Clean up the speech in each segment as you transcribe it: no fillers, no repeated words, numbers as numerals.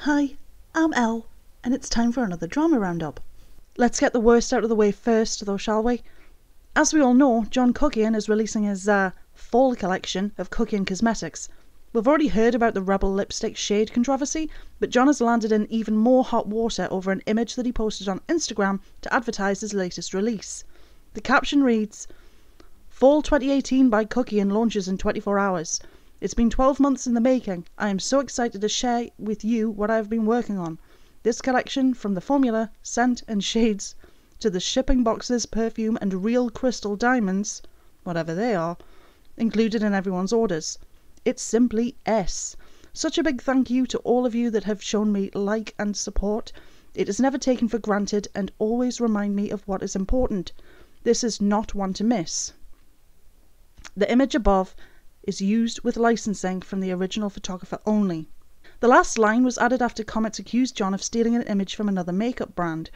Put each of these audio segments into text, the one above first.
Hi, I'm Elle, and it's time for another drama roundup. Let's get the worst out of the way first, though, shall we? As we all know, John Kuckian is releasing his fall collection of Kuckian cosmetics. We've already heard about the Rebel lipstick shade controversy, but John has landed in even more hot water over an image that he posted on Instagram to advertise his latest release. The caption reads, "Fall 2018 by Kuckian launches in 24 hours. It's been 12 months in the making. I am so excited to share with you what I have been working on. This collection, from the formula, scent and shades, to the shipping boxes, perfume and real crystal diamonds, whatever they are, included in everyone's orders. It's simply S. Such a big thank you to all of you that have shown me like and support. It is never taken for granted and always remind me of what is important. This is not one to miss." The image above is used with licensing from the original photographer only. The last line was added after comments accused John of stealing an image from another makeup brand.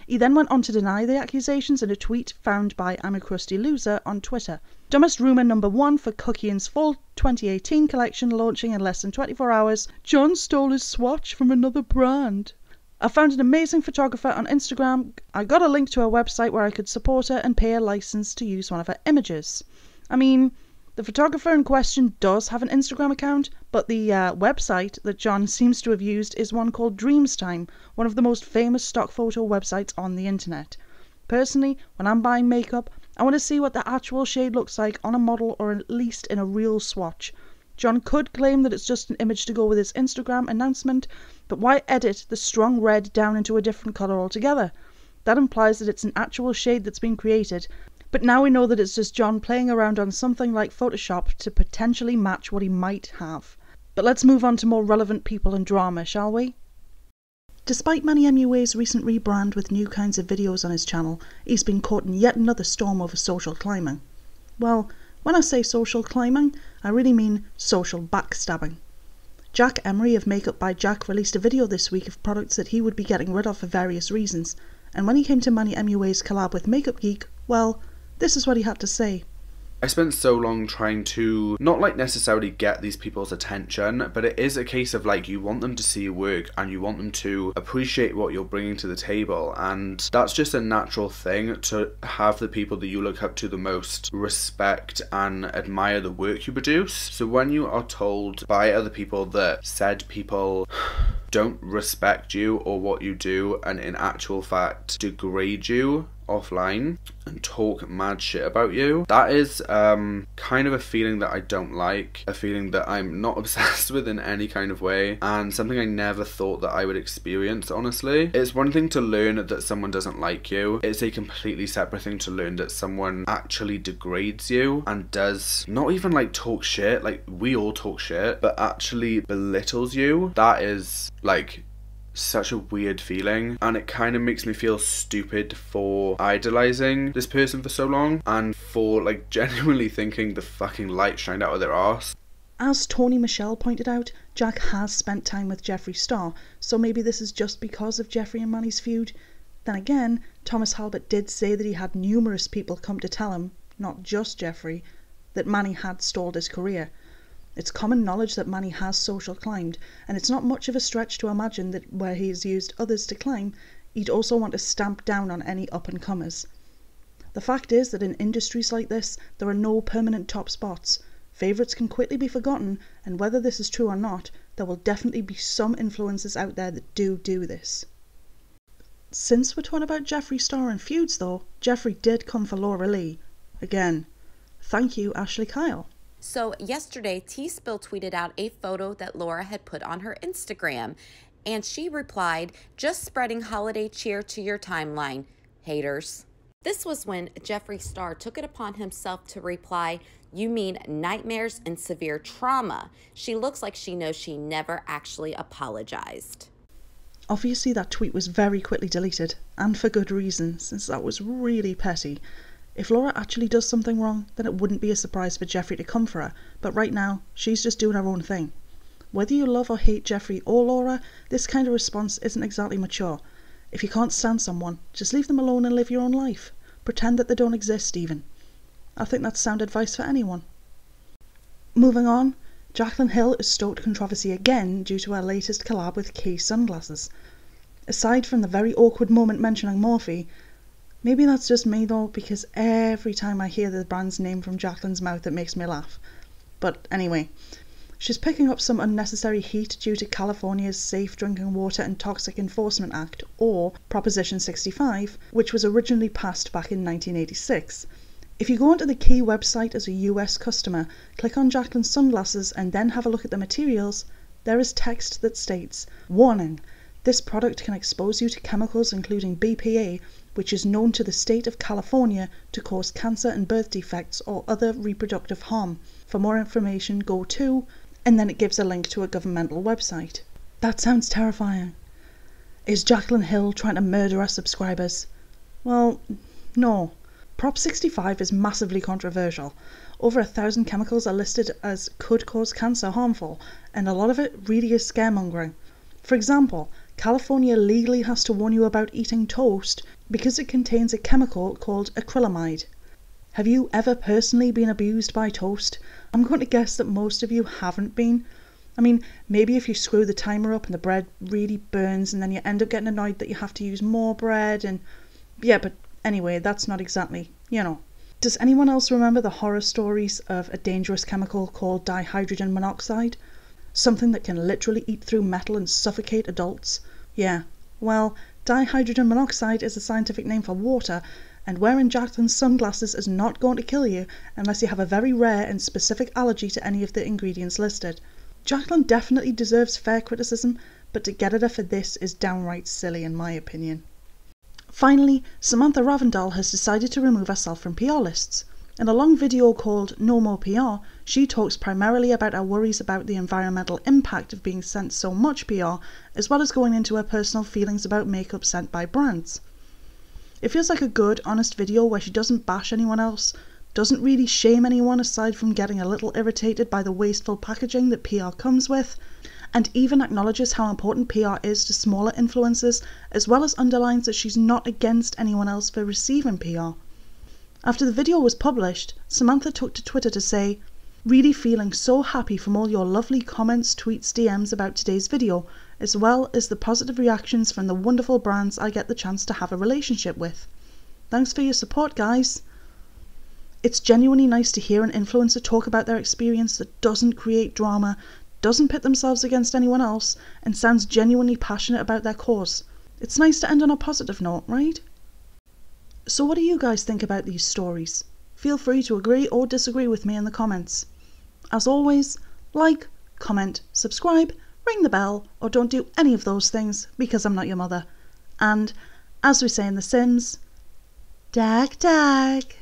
He then went on to deny the accusations in a tweet found by I'm a Crusty Loser on Twitter. Dumbest rumour number 1 for Kuckian's fall 2018 collection launching in less than 24 hours. John stole his swatch from another brand. I found an amazing photographer on Instagram. I got a link to her website where I could support her and pay a license to use one of her images. I mean, the photographer in question does have an Instagram account, but the website that John seems to have used is one called Dreamstime, one of the most famous stock photo websites on the internet. Personally, when I'm buying makeup, I want to see what the actual shade looks like on a model or at least in a real swatch. John could claim that it's just an image to go with his Instagram announcement, but why edit the strong red down into a different colour altogether? That implies that it's an actual shade that's been created. But now we know that it's just John playing around on something like Photoshop to potentially match what he might have. But let's move on to more relevant people and drama, shall we? Despite Manny MUA's recent rebrand with new kinds of videos on his channel, he's been caught in yet another storm over social climbing. Well, when I say social climbing, I really mean social backstabbing. Jack Emery of Makeup by Jack released a video this week of products that he would be getting rid of for various reasons, and when he came to Manny MUA's collab with Makeup Geek, well, this is what he had to say. I spent so long trying to not like necessarily get these people's attention, but it is a case of like you want them to see your work and you want them to appreciate what you're bringing to the table, and that's just a natural thing to have the people that you look up to the most respect and admire the work you produce. So when you are told by other people that said people don't respect you or what you do and in actual fact degrade you offline and talk mad shit about you, that is kind of a feeling that I don't like, a feeling that I'm not obsessed with in any kind of way, and something I never thought that I would experience, honestly. It's one thing to learn that someone doesn't like you, it's a completely separate thing to learn that someone actually degrades you and does not even like talk shit, like we all talk shit, but actually belittles you. That is like such a weird feeling, and it kind of makes me feel stupid for idolizing this person for so long and for like genuinely thinking the fucking light shined out of their arse. As Tony Michelle pointed out, Jack has spent time with Jeffree Star, so maybe this is just because of Jeffree and Manny's feud. Then again, Thomas Halbert did say that he had numerous people come to tell him, not just Jeffree, that Manny had stalled his career. It's common knowledge that Manny has social climbed, and it's not much of a stretch to imagine that where he has used others to climb, he'd also want to stamp down on any up-and-comers. The fact is that in industries like this, there are no permanent top spots. Favourites can quickly be forgotten, and whether this is true or not, there will definitely be some influencers out there that do this. Since we're talking about Jeffree Star and feuds though, Jeffree did come for Laura Lee. Again, thank you, Ashley Kyle. So yesterday, T-Spill tweeted out a photo that Laura had put on her Instagram, and she replied, "Just spreading holiday cheer to your timeline, haters." This was when Jeffree Star took it upon himself to reply, "You mean nightmares and severe trauma." She looks like she knows she never actually apologized. Obviously that tweet was very quickly deleted, and for good reason, since that was really petty. If Laura actually does something wrong, then it wouldn't be a surprise for Jeffree to come for her, but right now, she's just doing her own thing. Whether you love or hate Jeffree or Laura, this kind of response isn't exactly mature. If you can't stand someone, just leave them alone and live your own life. Pretend that they don't exist even. I think that's sound advice for anyone. Moving on, Jaclyn Hill has stoked controversy again due to her latest collab with Key Sunglasses. Aside from the very awkward moment mentioning Morphe, maybe that's just me though, because every time I hear the brand's name from Jaclyn's mouth it makes me laugh. But anyway, she's picking up some unnecessary heat due to California's Safe Drinking Water and Toxic Enforcement Act, or Proposition 65, which was originally passed back in 1986. If you go onto the Key website as a US customer, click on Jaclyn's sunglasses and then have a look at the materials, there is text that states, "Warning, this product can expose you to chemicals including BPA, which is known to the state of California to cause cancer and birth defects or other reproductive harm. For more information, go to," and then it gives a link to a governmental website. That sounds terrifying. Is Jaclyn Hill trying to murder her subscribers? Well, no. Prop 65 is massively controversial. Over 1,000 chemicals are listed as could cause cancer harmful, and a lot of it really is scaremongering. For example, California legally has to warn you about eating toast because it contains a chemical called acrylamide. Have you ever personally been abused by toast? I'm going to guess that most of you haven't been. I mean, maybe if you screw the timer up and the bread really burns and then you end up getting annoyed that you have to use more bread and... yeah, but anyway, that's not exactly, Does anyone else remember the horror stories of a dangerous chemical called dihydrogen monoxide? Something that can literally eat through metal and suffocate adults? Yeah, well, dihydrogen monoxide is a scientific name for water, and wearing Jaclyn's sunglasses is not going to kill you unless you have a very rare and specific allergy to any of the ingredients listed. Jaclyn definitely deserves fair criticism, but to get at her for this is downright silly in my opinion. Finally, Samantha Ravndahl has decided to remove herself from PR lists. In a long video called No More PR, she talks primarily about her worries about the environmental impact of being sent so much PR, as well as going into her personal feelings about makeup sent by brands. It feels like a good, honest video where she doesn't bash anyone else, doesn't really shame anyone aside from getting a little irritated by the wasteful packaging that PR comes with, and even acknowledges how important PR is to smaller influencers, as well as underlines that she's not against anyone else for receiving PR. After the video was published, Samantha took to Twitter to say, "Really feeling so happy from all your lovely comments, tweets, DMs about today's video, as well as the positive reactions from the wonderful brands I get the chance to have a relationship with. Thanks for your support, guys." It's genuinely nice to hear an influencer talk about their experience that doesn't create drama, doesn't pit themselves against anyone else, and sounds genuinely passionate about their cause. It's nice to end on a positive note, right? So what do you guys think about these stories? Feel free to agree or disagree with me in the comments. As always, like, comment, subscribe, ring the bell, or don't do any of those things because I'm not your mother. And, as we say in The Sims, dag dag.